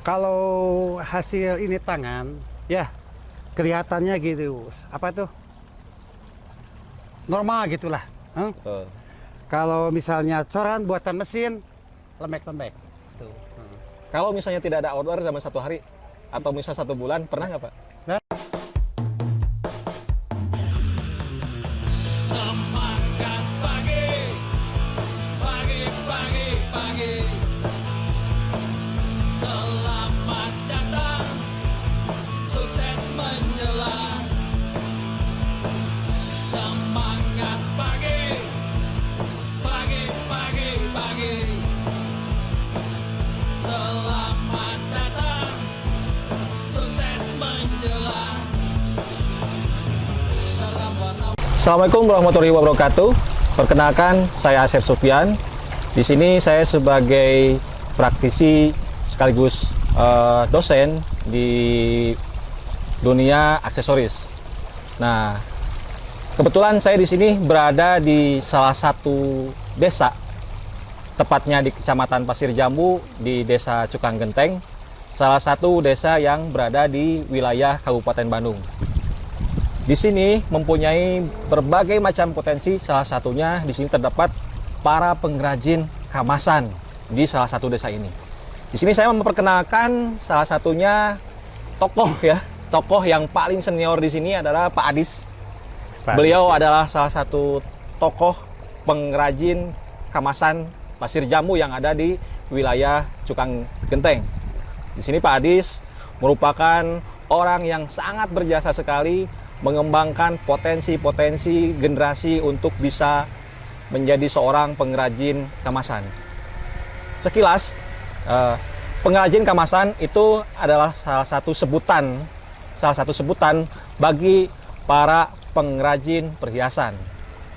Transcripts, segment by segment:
Kalau hasil ini tangan, ya kelihatannya gitu. Apa tuh? Normal gitulah. Betul. Kalau misalnya coran buatan mesin, lembek-lembek. Tuh. Kalau misalnya tidak ada outdoor zaman 1 hari atau misal 1 bulan, pernah nggak Pak? Nah. Semangat pagi, pagi, pagi, pagi. Selamat datang, sukses menjelang. Semangat pagi, pagi, pagi, pagi. Selamat datang, sukses menjelang. Assalamualaikum warahmatullahi wabarakatuh. Perkenalkan, saya Asep Sufyan. Di sini saya sebagai praktisi sekaligus dosen di dunia aksesoris. Nah, kebetulan saya di sini berada di salah satu desa, tepatnya di Kecamatan Pasir Jambu di Desa Cukang Genteng, salah satu desa yang berada di wilayah Kabupaten Bandung. Di sini mempunyai berbagai macam potensi, salah satunya di sini terdapat para pengrajin kamasan di salah satu desa ini. Di sini saya memperkenalkan salah satunya tokoh yang paling senior di sini adalah Pak Adis. Beliau adalah salah satu tokoh pengrajin kamasan pasir jambu yang ada di wilayah Cukang Genteng. Di sini Pak Adis merupakan orang yang sangat berjasa sekali mengembangkan potensi-potensi generasi untuk bisa menjadi seorang pengrajin kamasan. Sekilas, pengrajin kamasan itu adalah salah satu sebutan bagi para pengrajin perhiasan,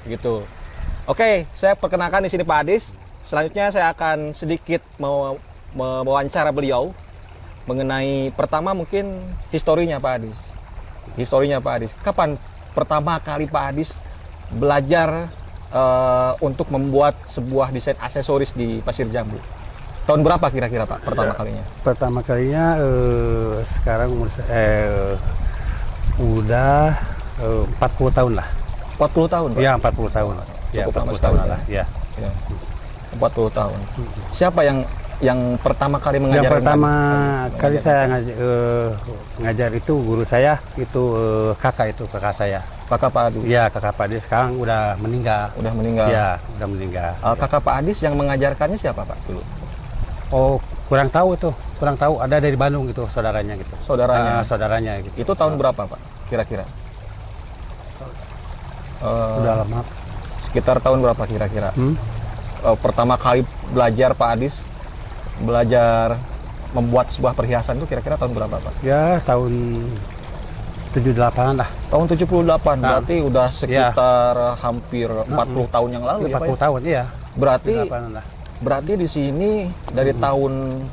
gitu. Oke, saya perkenalkan di sini Pak Adis. Selanjutnya saya akan sedikit mewawancara beliau mengenai pertama mungkin historinya Pak Adis. Kapan pertama kali Pak Adis belajar untuk membuat sebuah desain aksesoris di Pasir Jambu? Tahun berapa kira-kira Pak pertama kalinya? Pertama kalinya sekarang udah 40 tahun lah. 40 tahun Pak? Ya, 40 tahun. Ya, Cukup lama 40 sekali, tahun Pak. lah. Ya. Ya. 40 tahun. Siapa yang pertama kali mengajar? Yang pertama kali saya ngajar itu guru saya, itu kakak saya. Kakak Pak Adis? Ya, kakak Pak Adis sekarang udah meninggal. Udah meninggal? Ya, udah meninggal. Kakak Pak Adis yang mengajarkannya siapa Pak dulu? Oh, kurang tahu. Ada dari Bandung gitu, saudaranya gitu. Saudaranya gitu. Itu tahun berapa Pak kira-kira? Udah lama. Sekitar tahun berapa kira-kira? Pertama kali belajar Pak Adis belajar membuat sebuah perhiasan itu kira-kira tahun berapa Pak? Ya, tahun 78 lah. Tahun 78, berarti udah sekitar hampir 40 tahun yang lalu ya Pak? 40 tahun, iya. Berarti di sini dari tahun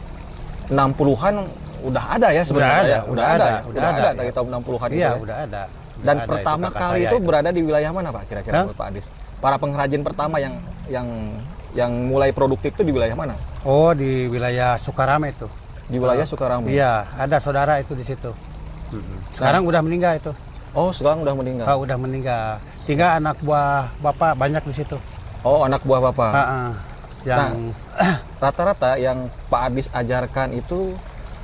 60-an udah ada ya sebenarnya? Udah ada dari tahun 60-an itu Iya, ya? udah ada. Dan pertama kali itu berada di wilayah mana Pak kira-kira menurut Pak Adis? Para pengrajin pertama yang mulai produktif itu di wilayah mana? Oh, di wilayah Sukarame itu. Di wilayah Sukarame? Iya, ada saudara itu di situ. Sekarang udah meninggal itu. Oh, sekarang udah meninggal? Udah meninggal. Tinggal anak buah bapak banyak di situ. Oh, anak buah bapak? Yang rata-rata yang Pak Adis ajarkan itu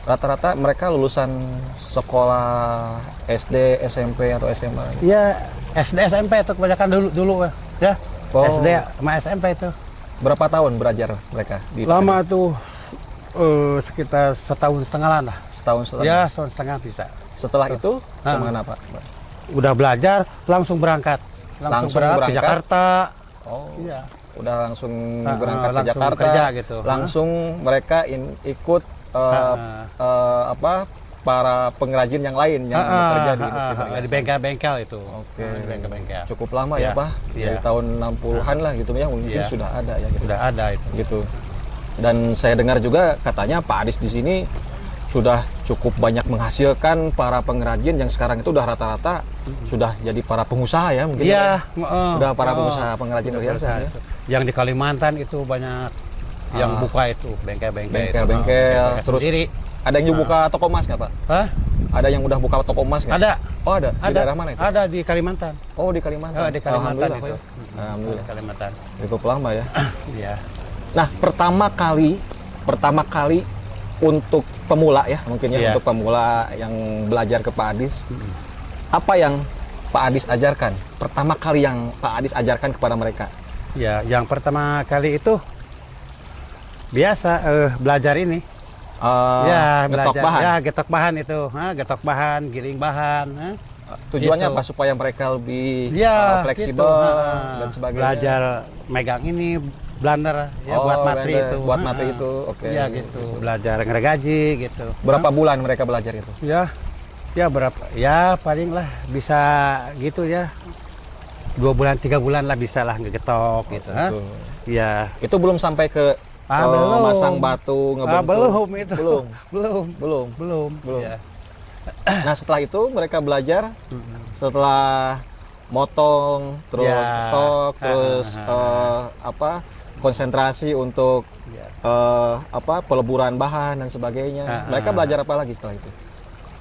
rata-rata mereka lulusan sekolah SD, SMP atau SMA? Iya, SD, SMP itu kebanyakan dulu ya. SD sama SMP itu. Berapa tahun belajar mereka? Lama tuh sekitar setahun setengah lah. Setahun setengah? Ya, setahun setengah bisa. Setelah itu kemana Pak? Udah belajar, langsung berangkat. Langsung berangkat ke Jakarta. Oh, iya. Udah langsung berangkat ke langsung Jakarta. Kerja, gitu. Langsung mereka ikut para pengrajin yang lain yang bekerja di industri perhiasan. Di bengkel-bengkel itu. Oke. Di bengkel-bengkel. Cukup lama ya Pak? Dari tahun 60-an lah gitu ya, mungkin sudah ada ya gitu. Sudah ada itu. Gitu. Dan saya dengar juga katanya Pak Adis di sini sudah cukup banyak menghasilkan para pengrajin yang sekarang itu udah rata-rata sudah jadi para pengusaha ya mungkin. Iya, udah para pengusaha pengrajin perhiasan ya. Yang di Kalimantan itu banyak yang buka itu bengkel-bengkel terus sendiri. Ada yang buka toko emas nggak Pak? Hah? Ada yang udah buka toko emas nggak? Ada. Oh ada. Di Ada. daerah mana itu? Ada di Kalimantan. Oh di Kalimantan. Oh, di Kalimantan Alhamdulillah, itu. Pak, ya. Alhamdulillah. Di Kalimantan. Cukup lama ya. Iya. Nah pertama kali untuk pemula ya mungkin ya Iya. untuk pemula yang belajar ke Pak Adis, apa yang Pak Adis ajarkan? Pertama kali yang Pak Adis ajarkan kepada mereka? Ya, yang pertama kali itu biasa belajar ini. Ya, ngetok belajar. bahan. Ya, getok bahan itu. Getok bahan, giring bahan. Tujuannya gitu. apa? Supaya mereka lebih Ya, fleksibel gitu. dan sebagainya. Belajar megang ini blender ya buat materi blender, itu. buat materi itu, oke. Ya gitu. Belajar ngeregaji gitu. Berapa bulan mereka belajar itu? Ya. Ya berapa? Ya paling lah bisa gitu ya. 2 bulan 3 bulan lah bisa lah ngegetok gitu. Itu. Ya. Itu belum sampai ke Belum. masang batu, ngebentuk. Belum itu. Belum. Belum. Belum. Belum. Ya. Nah, setelah itu mereka belajar setelah motong, terus Ya. ketok, terus konsentrasi untuk Ya. peleburan bahan dan sebagainya. Mereka belajar apa lagi setelah itu?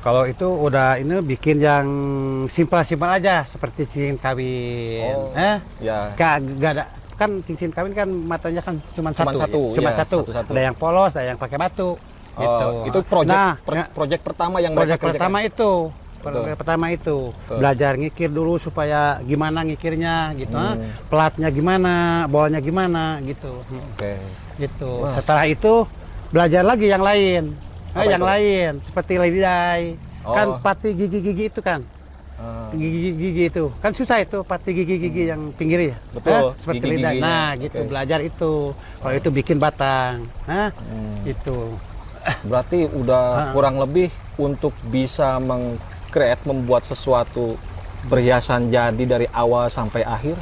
Kalau itu udah ini bikin yang simpel-simpel aja seperti cincin kawin. Oh. Ya. Gak ada kan cincin kawin kan matanya kan cuma Cuman satu. satu, Cuma ya, satu. satu-satu. Ada yang polos, ada yang pakai batu. Gitu. Itu proyek Nah, proyek pertama yang proyek mereka kerjakan. pertama itu. Betul. Proyek pertama itu Betul. belajar ngikir dulu supaya gimana ngikirnya gitu. Hmm. Pelatnya gimana, bawahnya gimana gitu. Oke. Gitu. Wah. Setelah itu belajar lagi yang lain. Apa Yang itu? lain seperti lidah. Oh. Kan pati gigi-gigi itu kan. Gigi-gigi itu. Kan susah itu pati gigi-gigi yang pinggir ya. Betul, Seperti gigi-giginya. lidah. Nah, gitu Oke. belajar itu. Kalau itu bikin batang. Itu. Berarti udah kurang lebih untuk bisa membuat sesuatu perhiasan jadi dari awal sampai akhir,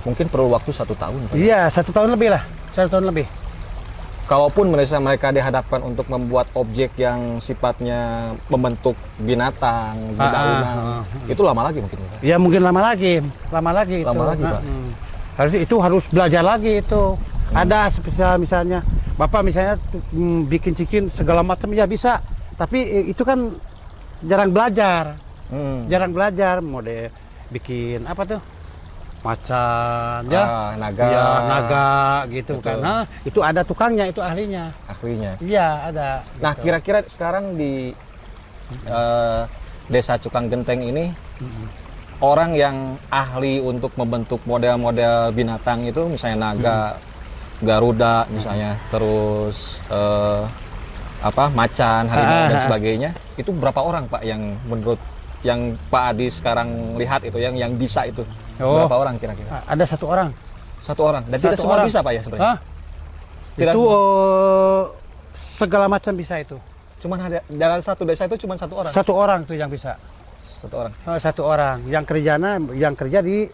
mungkin perlu waktu 1 tahun. Pak. Iya, 1 tahun lebih lah. 1 tahun lebih. Kalaupun mereka dihadapkan untuk membuat objek yang sifatnya membentuk binatang, dedaunan, itu lama lagi mungkin. Pak. Ya mungkin lama lagi. Lama lagi itu. Lama lagi, Pak. Harus belajar lagi itu. Ada spesial misalnya Bapak misalnya bikin cincin segala macam ya bisa. Tapi itu kan jarang belajar. Jarang belajar mode bikin apa tuh? Macan ya. Naga. Ya, naga gitu. Betul. Karena itu ada tukangnya, itu ahlinya. Ahlinya. Iya, ada. Nah, gitu. kira-kira sekarang di Desa Cukang Genteng ini orang yang ahli untuk membentuk model-model binatang itu misalnya naga, garuda misalnya, terus macan, harimau dan sebagainya, itu berapa orang Pak yang menurut yang Pak Adi sekarang lihat itu yang bisa itu? Oh. Berapa orang kira-kira? Ada 1 orang. 1 orang. Dan tidak Satu semua orang. bisa Pak ya sebenarnya? Hah? Tidak Itu segala macam bisa itu. Cuman ada dalam satu desa itu cuma 1 orang. 1 orang tuh yang bisa. 1 orang. 1 orang. Yang kerja di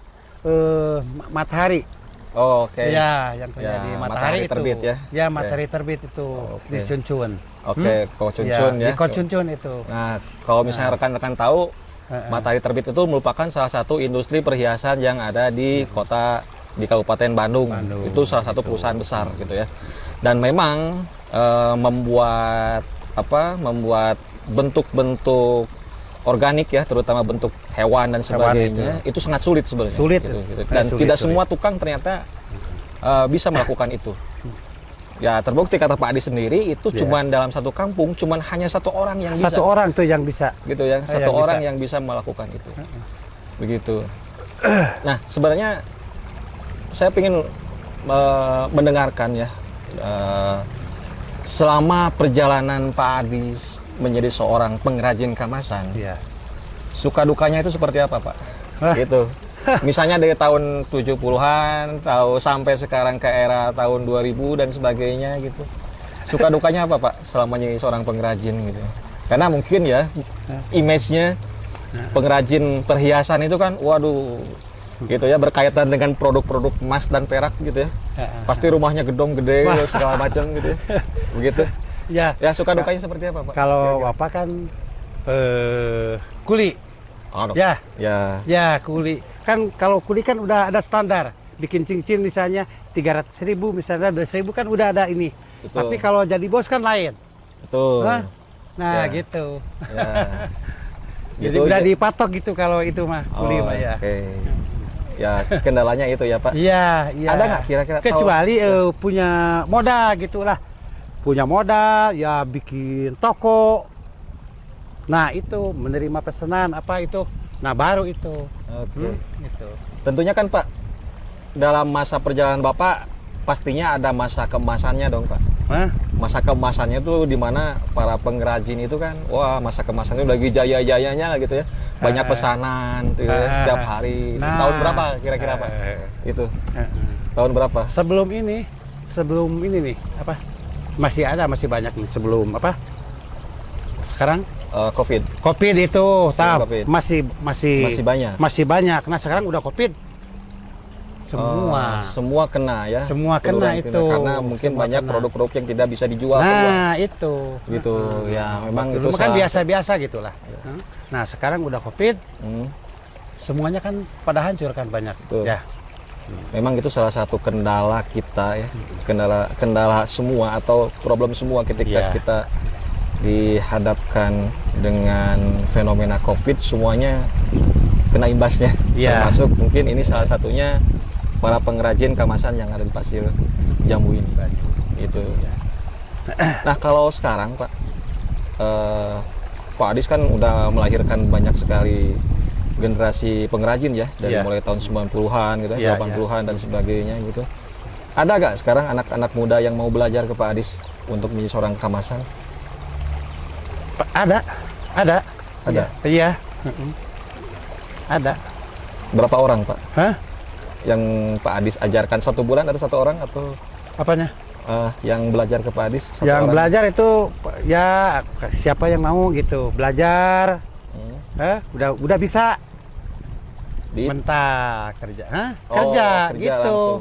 matahari. Oh, oke. Ya, yang kerja Ya, di matahari matahari itu. terbit ya? Ya, Oke. matahari terbit itu Oke. di Cuncun. Oke, Ko Cuncun ya. Di Ko Cuncun itu. Nah, kalau misalnya rekan-rekan tahu, Matahari Terbit itu merupakan salah satu industri perhiasan yang ada di Kabupaten Bandung. Itu salah satu perusahaan besar gitu ya. Dan memang membuat bentuk-bentuk organik ya, terutama bentuk hewan dan sebagainya, itu sangat sulit sebenarnya. Sulit. Gitu. Dan Sulit, tidak sulit. semua tukang ternyata bisa melakukan itu. Ya terbukti kata Pak Adi sendiri itu Ya. cuman dalam satu kampung cuman hanya 1 orang yang bisa. 1 orang tuh yang bisa. Gitu ya, Yang satu orang bisa. yang bisa melakukan itu. Begitu. Nah sebenarnya saya ingin mendengarkan ya selama perjalanan Pak Adi menjadi seorang pengrajin kamasan, Iya. suka dukanya itu seperti apa Pak? Hah? Gitu. Misalnya dari tahun 70-an, sampai sekarang ke era tahun 2000 dan sebagainya gitu. Suka dukanya apa Pak selama menjadi seorang pengrajin gitu? Karena mungkin ya image-nya pengrajin perhiasan itu kan waduh gitu ya, berkaitan dengan produk-produk emas dan perak gitu ya. Pasti rumahnya gedong gede segala macam gitu ya. Begitu. Ya, Ya suka dukanya seperti apa Pak? kalau Bapak kan kuli. Aduh. Ya, Ya. ya kuli. Kan kalau kuli kan udah ada standar. Bikin cincin misalnya 300.000 misalnya 200.000 kan udah ada ini. Betul. Tapi kalau jadi bos kan lain. Betul. Hah? Nah, Ya. gitu. Ya. Jadi Gitu, udah ja- dipatok gitu kalau itu mah kuli mah ya. Oke. Ya, kendalanya itu ya, Pak. Iya, iya. Ada nggak kira-kira tahu- kecuali punya modal gitulah. Punya modal ya bikin toko. Nah, itu menerima pesanan apa itu. Nah, baru itu. Oke. Gitu. Tentunya kan, Pak, dalam masa perjalanan Bapak pastinya ada masa keemasannya dong, Pak. Hah? Masa keemasannya tuh di mana para pengrajin itu kan, wah, masa keemasannya lagi jaya-jayanya lah gitu ya. Banyak pesanan tuh ya, setiap hari. Nah. Tahun berapa kira-kira, Pak? Itu. Tahun berapa? Sebelum ini nih apa? Masih banyak nih sebelum apa? Sekarang Covid. Covid itu, Sebelum tahu? Covid. Masih banyak. Masih banyak. Nah, sekarang udah Covid. Semua. Semua kena ya. Semua kena Penurunan itu. karena mungkin Semua banyak kena. produk-produk yang tidak bisa dijual keluar. Nah, itu. Gitu. Ya, memang itu Dulu kan salah- biasa-biasa gitulah. Nah, sekarang udah Covid, Hmm. semuanya kan pada hancur kan banyak. Betul. Ya. Memang itu salah satu kendala kita ya, kendala semua atau problem semua ketika Iya. kita dihadapkan dengan fenomena COVID, semuanya kena imbasnya. Iya. Termasuk mungkin ini salah satunya para pengrajin kemasan yang ada di Pasir Jambu ini. Itu. Nah, kalau sekarang Pak, Pak Adis kan udah melahirkan banyak sekali generasi pengrajin ya, dari Iya. mulai tahun 90-an gitu, Iya, 80-an dan sebagainya gitu. Ada gak sekarang anak-anak muda yang mau belajar ke Pak Adis untuk menjadi seorang kamasan? Ada. Ada? Iya. Mm-mm. Ada. Berapa orang Pak Hah? yang Pak Adis ajarkan? 1 bulan ada 1 orang atau Apanya? yang belajar ke Pak Adis? 1 Yang orang? belajar itu ya siapa yang mau gitu belajar, Hmm. udah bisa Di? mentak kerja, Oh, kerja kerja gitu, langsung.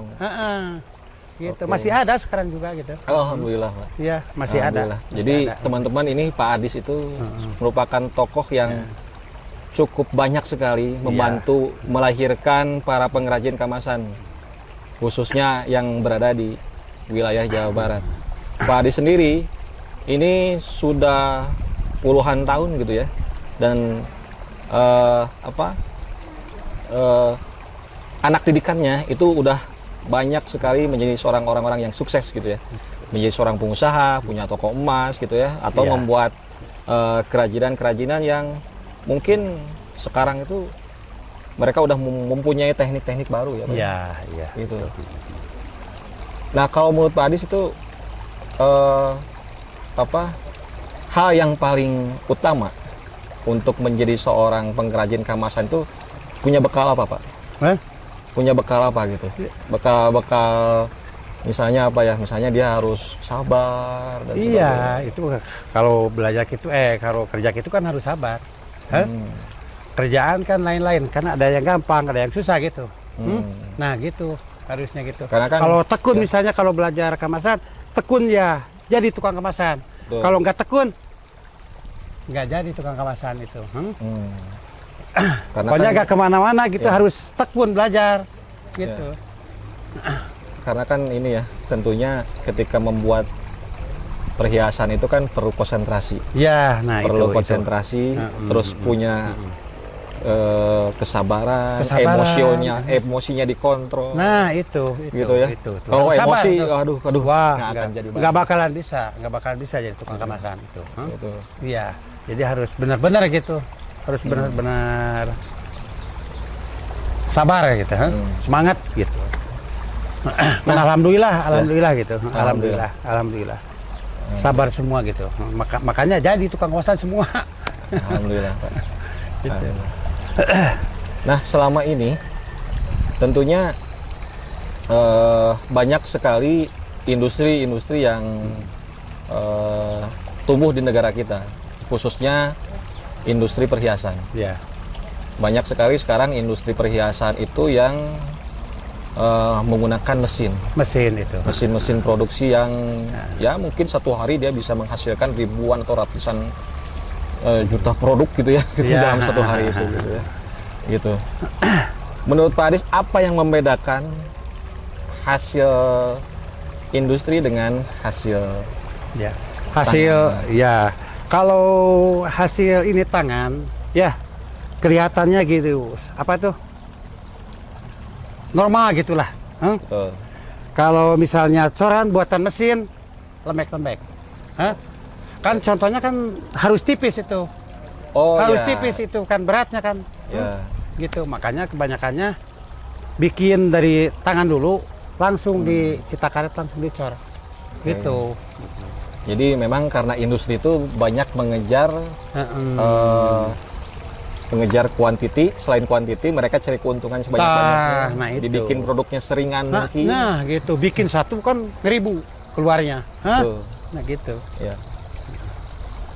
gitu Oke. masih ada sekarang juga gitu, Alhamdulillah Pak. ya masih ada. Alhamdulillah. Masih Jadi ada. teman-teman ini Pak Adis itu merupakan tokoh yang cukup banyak sekali membantu melahirkan para pengrajin kemasan, khususnya yang berada di wilayah Jawa Barat. Pak Adis sendiri ini sudah puluhan tahun gitu ya, dan anak didikannya itu udah banyak sekali menjadi seorang orang-orang yang sukses gitu ya, menjadi seorang pengusaha, punya toko emas gitu ya, atau Iya. membuat kerajinan-kerajinan yang mungkin sekarang itu mereka udah mempunyai teknik-teknik baru ya, Pak? Iya, iya. Gitu. Nah, kalau menurut Pak Adis itu hal yang paling utama untuk menjadi seorang pengrajin kemasan itu punya bekal apa, Pak? Hah? Punya bekal apa gitu? Bekal misalnya apa ya? Misalnya dia harus sabar dan Iya, itu kalau belajar gitu, kalau kerja gitu kan harus sabar. Hah? Kerjaan kan lain-lain, karena ada yang gampang, ada yang susah gitu. Nah gitu, harusnya gitu. Karena kan- kalau tekun ya. misalnya kalau belajar kemasan, tekun ya jadi tukang kemasan. Betul. Kalau nggak tekun, nggak jadi tukang kemasan itu. Karena Pokoknya kan, nggak kemana-mana gitu, Ya. harus tekun belajar gitu. karena kan ini ya, tentunya ketika membuat perhiasan itu kan perlu konsentrasi. Ya, nah Perlu itu. konsentrasi, terus punya kesabaran, Kesabaran. emosinya dikontrol. Nah itu gitu ya. Itu. Kalau Harus sabar emosi, tuh. aduh, Wah, nggak akan jadi baik. nggak bakalan bisa jadi tukang kemasan itu. Gitu. Iya, jadi harus benar-benar gitu, harus benar-benar sabar gitu, semangat gitu. Nah, alhamdulillah gitu, alhamdulillah. Sabar semua gitu, makanya jadi tukang kemasan semua. Alhamdulillah, Pak. Gitu. Alhamdulillah. Nah, selama ini tentunya banyak sekali industri-industri yang tumbuh di negara kita, khususnya industri perhiasan. Ya, Banyak sekali sekarang industri perhiasan itu yang menggunakan mesin itu. mesin produksi yang ya mungkin satu hari dia bisa menghasilkan ribuan atau ratusan juta produk gitu ya, gitu Ya. dalam satu hari itu gitu ya. Gitu. Menurut Pak Adis, apa yang membedakan hasil industri dengan hasil Ya, hasil ya Kalau hasil ini tangan, ya kelihatannya gitu. Apa tuh? Normal gitulah. Betul. Kalau misalnya coran buatan mesin, lembek-lembek. Kan contohnya kan harus tipis itu. Oh, Harus ya. tipis itu kan beratnya kan. Ya. Gitu. Makanya kebanyakannya bikin dari tangan dulu, langsung dicita karet, langsung dicor. Gitu. Jadi memang karena industri itu banyak mengejar mengejar kuantiti, selain kuantiti mereka cari keuntungan sebanyak-banyaknya. Nah, itu. Dibikin produknya seringan mungkin. Nah, gitu. Bikin satu kan 1.000 keluarnya. Betul. Nah, gitu. Ya.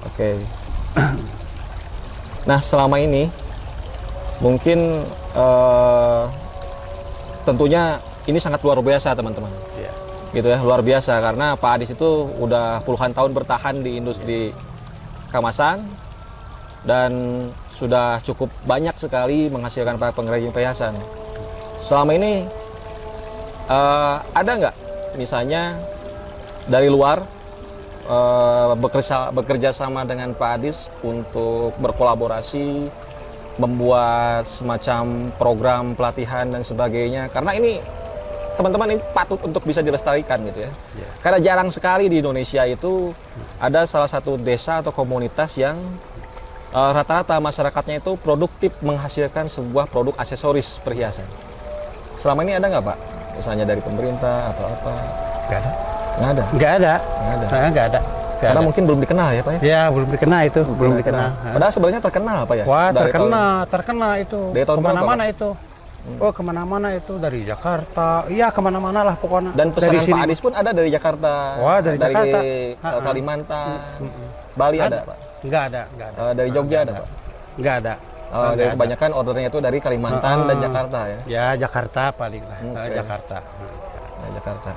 Oke. Nah, selama ini mungkin tentunya ini sangat luar biasa, teman-teman. Ya. Gitu ya, luar biasa karena Pak Adis itu udah puluhan tahun bertahan di industri kemasan dan sudah cukup banyak sekali menghasilkan para pengrajin perhiasan. Selama ini ada nggak misalnya dari luar bekerja sama dengan Pak Adis untuk berkolaborasi membuat semacam program pelatihan dan sebagainya, karena ini teman-teman ini patut untuk bisa dilestarikan gitu ya. Karena jarang sekali di Indonesia itu ada salah satu desa atau komunitas yang rata-rata masyarakatnya itu produktif menghasilkan sebuah produk aksesoris perhiasan. Selama ini ada nggak Pak? Misalnya dari pemerintah atau apa? Nggak ada. Nggak ada. Nggak ada. Nggak ada. Nah, nggak ada. Nggak Karena ada. mungkin belum dikenal ya Pak ya? Ya, belum dikenal itu, belum dikenal. Padahal sebenarnya terkenal Pak ya? Wah, Dari terkenal itu. Dari tahun berapa, Kemana-mana itu. Oh, kemana-mana itu dari Jakarta. Iya, kemana-mana lah pokoknya. Dan dari pesanan sini. Pak Adis pun ada dari Jakarta. Wah, dari Jakarta. Kalimantan. Bali ada Pak. Nggak ada, nggak ada. Dari Jogja ada Pak. Nggak ada. Dari Nggak ada. kebanyakan ordernya itu dari Kalimantan dan Jakarta ya. Ya, Jakarta paling lah. Oke. Jakarta. Jakarta.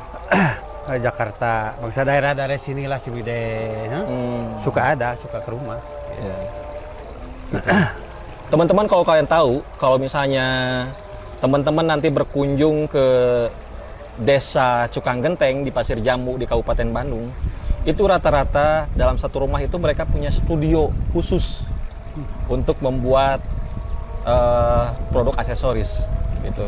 Jakarta. Bangsa daerah-daerah sinilah Ciwidey. Suka ada, suka ke rumah. Ya. Teman-teman kalau kalian tahu, kalau misalnya teman-teman nanti berkunjung ke Desa Cukang Genteng di Pasir Jambu di Kabupaten Bandung, itu rata-rata dalam satu rumah itu mereka punya studio khusus untuk membuat produk aksesoris gitu.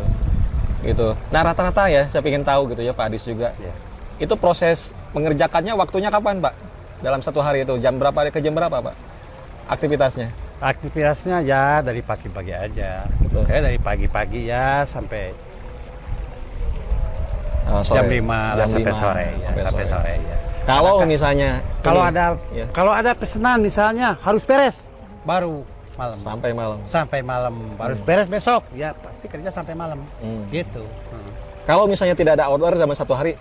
Gitu. Nah, rata-rata ya saya ingin tahu gitu ya Pak Adis juga. Ya. Itu proses mengerjakannya waktunya kapan, Pak? Dalam satu hari itu jam berapa ke jam berapa, Pak? Aktivitasnya? Aktivitasnya ya dari pagi-pagi aja. Betul. Dari pagi-pagi ya sampai Sore. jam 5 lah, Jam sampai 5, sore ya, sampai sore ya. Kalau misalnya Kalau ini, ada ya, kalau ada pesanan misalnya harus beres baru malam. sampai malam. Sampai malam harus beres besok. Ya pasti kerja sampai malam. Hmm. Gitu. Kalau misalnya tidak ada order dalam satu hari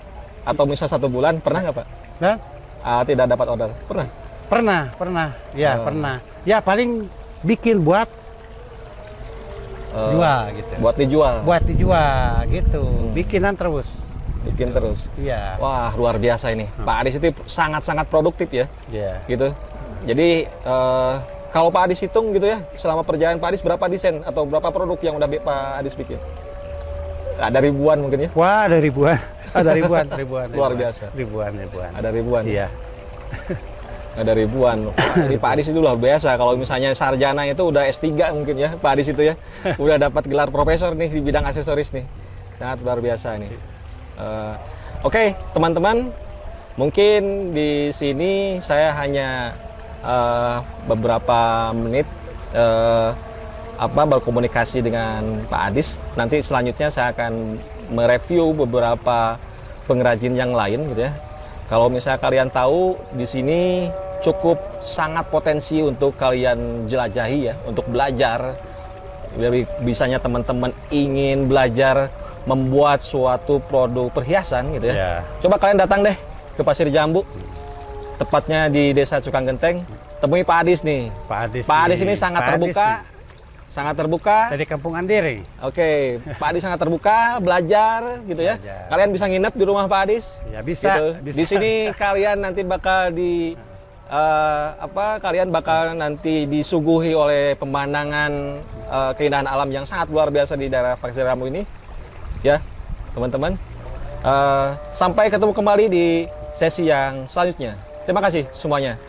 atau misalnya 1 bulan, pernah nggak, Pak? Nah, Tidak dapat order? Pernah? pernah. Ya, Oh. pernah. Ya paling bikin buat jual gitu. Buat dijual? Buat dijual gitu. Bikinan terus. Bikin terus? Iya. Wah, luar biasa ini. Pak Adis itu sangat-sangat produktif ya. Iya. Gitu. Jadi kalau Pak Adis hitung gitu ya, selama perjalanan Pak Adis berapa desain atau berapa produk yang udah Pak Adis bikin? Ada ribuan mungkin ya? Wah, ada ribuan. Ada ribuan. Luar biasa. Ribuan. Ada ribuan. Iya. Ada ribuan. Jadi Pak Adis itu luar biasa. Kalau misalnya sarjana itu udah S3 mungkin ya, Pak Adis itu ya. Udah dapat gelar profesor nih di bidang aksesoris nih. Sangat luar biasa nih. Oke, teman-teman. Mungkin di sini saya hanya beberapa menit berkomunikasi dengan Pak Adis. Nanti selanjutnya saya akan mereview beberapa pengrajin yang lain gitu ya. Kalau misalnya kalian tahu di sini cukup sangat potensi untuk kalian jelajahi ya, untuk belajar. Dari bisanya teman-teman ingin belajar membuat suatu produk perhiasan gitu ya. Ya. Coba kalian datang deh ke Pasir Jambu, tepatnya di Desa Cukang Genteng, temui Pak Adis nih. Pak Adis ini sangat terbuka, sangat terbuka. dari Kampung Andiri. Oke, Pak Adis sangat terbuka, belajar gitu ya. Belajar. Kalian bisa nginep di rumah Pak Adis. Ya bisa. Gitu. Bisa, Di sini bisa. kalian nanti bakal kalian bakal nanti disuguhi oleh pemandangan keindahan alam yang sangat luar biasa di daerah Pasir Jambu ini. Ya, teman-teman. Sampai ketemu kembali di sesi yang selanjutnya. Terima kasih semuanya.